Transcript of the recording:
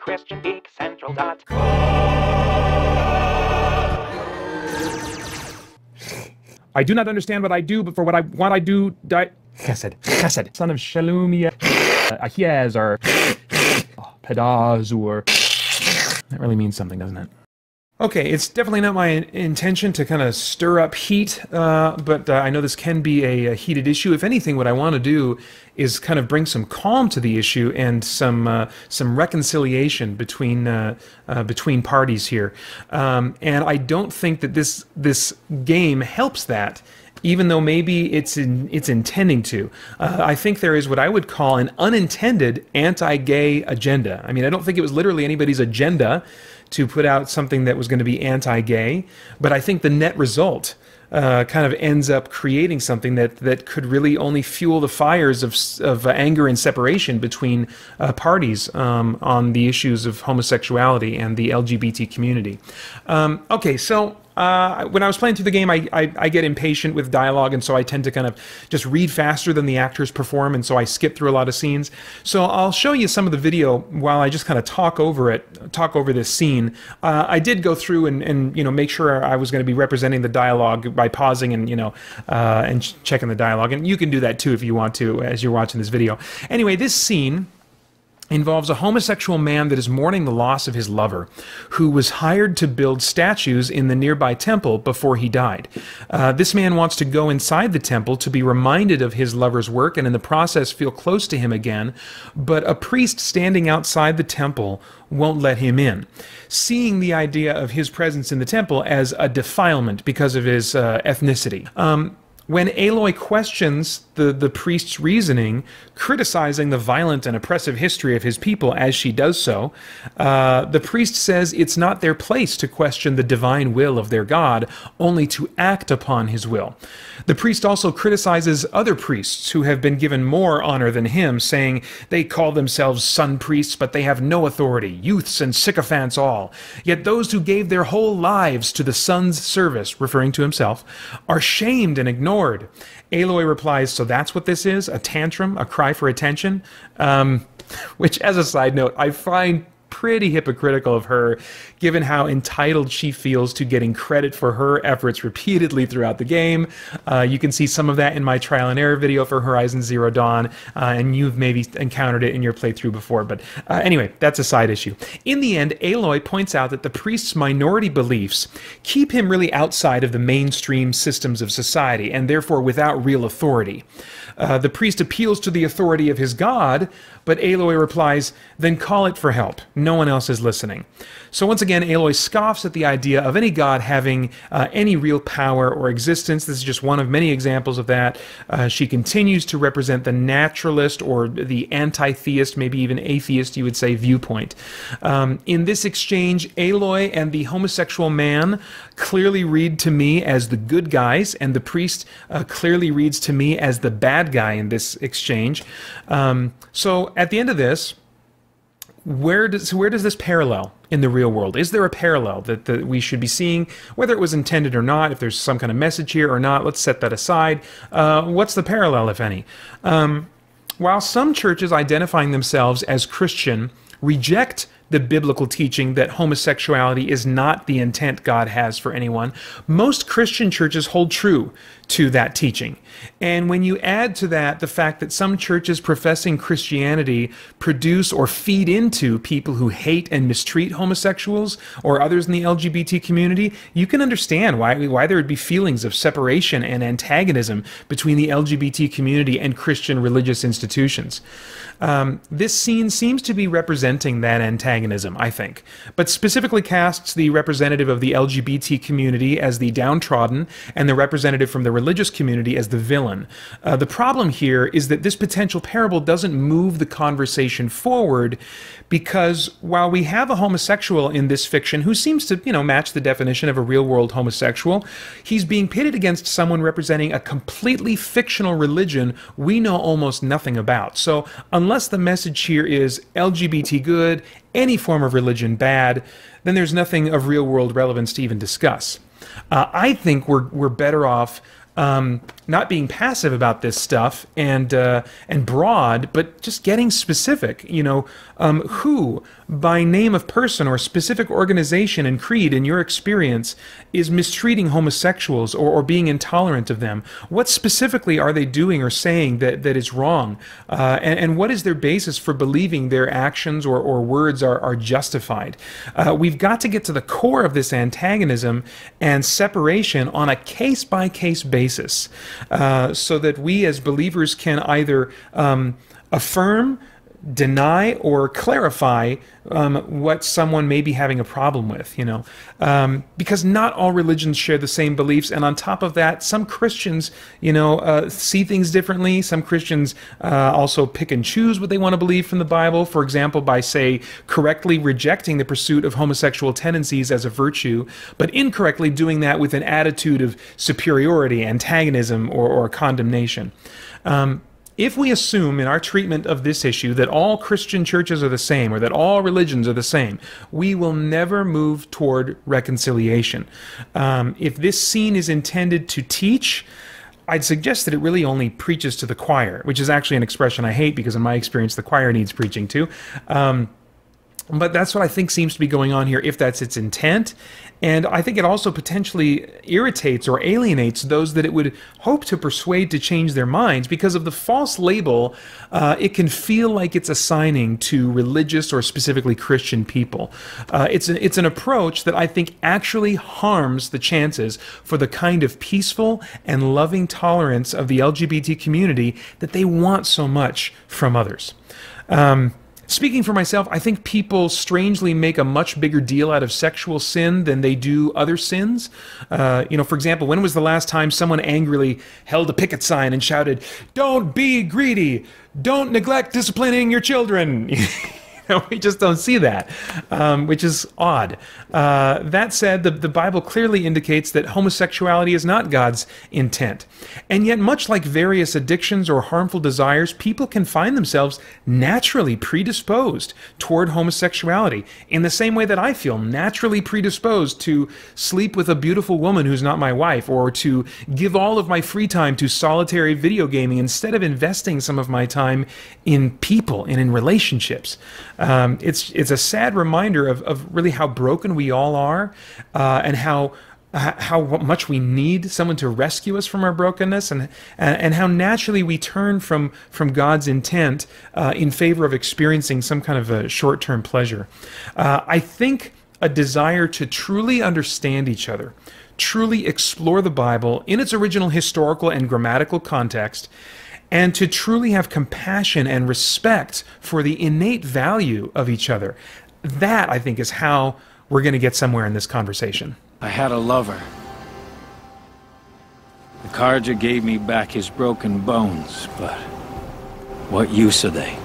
I do not understand what I do, but for what I want I do, chesed, son of Shalom, Ahiez, or Pedaz, or... That really means something, doesn't it? Okay, it's definitely not my intention to kind of stir up heat, but I know this can be a heated issue. If anything, what I want to do is kind of bring some calm to the issue and some reconciliation between parties here. And I don't think that this game helps that, even though maybe it's intending to. I think there is what I would call an unintended anti-gay agenda. I mean, I don't think it was literally anybody's agenda to put out something that was going to be anti-gay, but I think the net result kind of ends up creating something that could really only fuel the fires of anger and separation between parties on the issues of homosexuality and the LGBT community. Okay, so when I was playing through the game, I get impatient with dialogue, and so I tend to kind of just read faster than the actors perform, and so I skip through a lot of scenes. So I'll show you some of the video while I just kind of talk over this scene. I did go through and make sure I was going to be representing the dialogue by pausing and and checking the dialogue, and you can do that too if you want to as you're watching this video. Anyway, this scene involves a homosexual man that is mourning the loss of his lover, who was hired to build statues in the nearby temple before he died. This man wants to go inside the temple to be reminded of his lover's work and in the process feel close to him again, but a priest standing outside the temple won't let him in, seeing the idea of his presence in the temple as a defilement because of his ethnicity. When Aloy questions the priest's reasoning, criticizing the violent and oppressive history of his people as she does so, the priest says it's not their place to question the divine will of their God, only to act upon his will. The priest also criticizes other priests who have been given more honor than him, saying they call themselves sun priests, but they have no authority, youths and sycophants all. Yet those who gave their whole lives to the sun's service, referring to himself, are shamed and ignored. Aloy replies, so that's what this is? A tantrum? A cry for attention? Which, as a side note, I find pretty hypocritical of her, given how entitled she feels to getting credit for her efforts repeatedly throughout the game. You can see some of that in my trial and error video for Horizon Zero Dawn, and you've maybe encountered it in your playthrough before, but anyway, that's a side issue. In the end, Aloy points out that the priest's minority beliefs keep him really outside of the mainstream systems of society, and therefore without real authority. The priest appeals to the authority of his God, but Aloy replies, then call it for help. No one else is listening. So once again, Aloy scoffs at the idea of any god having any real power or existence. This is just one of many examples of that. She continues to represent the naturalist or the anti-theist, maybe even atheist, you would say, viewpoint. In this exchange, Aloy and the homosexual man clearly read to me as the good guys, and the priest clearly reads to me as the bad guy in this exchange. So at the end of this, where does this parallel in the real world? Is there a parallel that we should be seeing, whether it was intended or not, if there's some kind of message here or not? Let's set that aside. What's the parallel, if any? While some churches identifying themselves as Christian reject the biblical teaching that homosexuality is not the intent God has for anyone, most Christian churches hold true to that teaching. And when you add to that the fact that some churches professing Christianity produce or feed into people who hate and mistreat homosexuals or others in the LGBT community, you can understand why there would be feelings of separation and antagonism between the LGBT community and Christian religious institutions. This scene seems to be representing that antagonism, I think, but specifically casts the representative of the LGBT community as the downtrodden and the representative from the religious community as the villain. The problem here is that this potential parable doesn't move the conversation forward, because while we have a homosexual in this fiction who seems to, match the definition of a real-world homosexual, he's being pitted against someone representing a completely fictional religion we know almost nothing about. So unless the message here is LGBT good, any form of religion bad, then there's nothing of real-world relevance to even discuss. I think we're better off not being passive about this stuff and broad, but just getting specific. Who by name of person or specific organization and creed in your experience is mistreating homosexuals or being intolerant of them? What specifically are they doing or saying that is wrong? And what is their basis for believing their actions or words are justified? We've got to get to the core of this antagonism and separation on a case-by-case basis, so that we as believers can either affirm, deny, or clarify what someone may be having a problem with, because not all religions share the same beliefs, and on top of that, some Christians, see things differently. Some Christians also pick and choose what they want to believe from the Bible, for example, by, say, correctly rejecting the pursuit of homosexual tendencies as a virtue, but incorrectly doing that with an attitude of superiority, antagonism, or condemnation. If we assume in our treatment of this issue that all Christian churches are the same or that all religions are the same, we will never move toward reconciliation. If this scene is intended to teach, I'd suggest that it really only preaches to the choir, which is actually an expression I hate because in my experience the choir needs preaching too. But that's what I think seems to be going on here, if that's its intent. And I think it also potentially irritates or alienates those that it would hope to persuade to change their minds because of the false label it can feel like it's assigning to religious or specifically Christian people. It's an approach that I think actually harms the chances for the kind of peaceful and loving tolerance of the LGBT community that they want so much from others. Speaking for myself, I think people strangely make a much bigger deal out of sexual sin than they do other sins. For example, when was the last time someone angrily held a picket sign and shouted, "Don't be greedy! Don't neglect disciplining your children!" We just don't see that, which is odd. That said, the Bible clearly indicates that homosexuality is not God's intent. And yet, much like various addictions or harmful desires, people can find themselves naturally predisposed toward homosexuality, in the same way that I feel naturally predisposed to sleep with a beautiful woman who's not my wife, or to give all of my free time to solitary video gaming instead of investing some of my time in people and in relationships. It's a sad reminder of really how broken we all are, and how much we need someone to rescue us from our brokenness, and how naturally we turn from God's intent in favor of experiencing some kind of a short-term pleasure. I think a desire to truly understand each other, truly explore the Bible in its original historical and grammatical context, and to truly have compassion and respect for the innate value of each other. That, I think, is how we're going to get somewhere in this conversation. I had a lover. The Kharja gave me back his broken bones, but what use are they?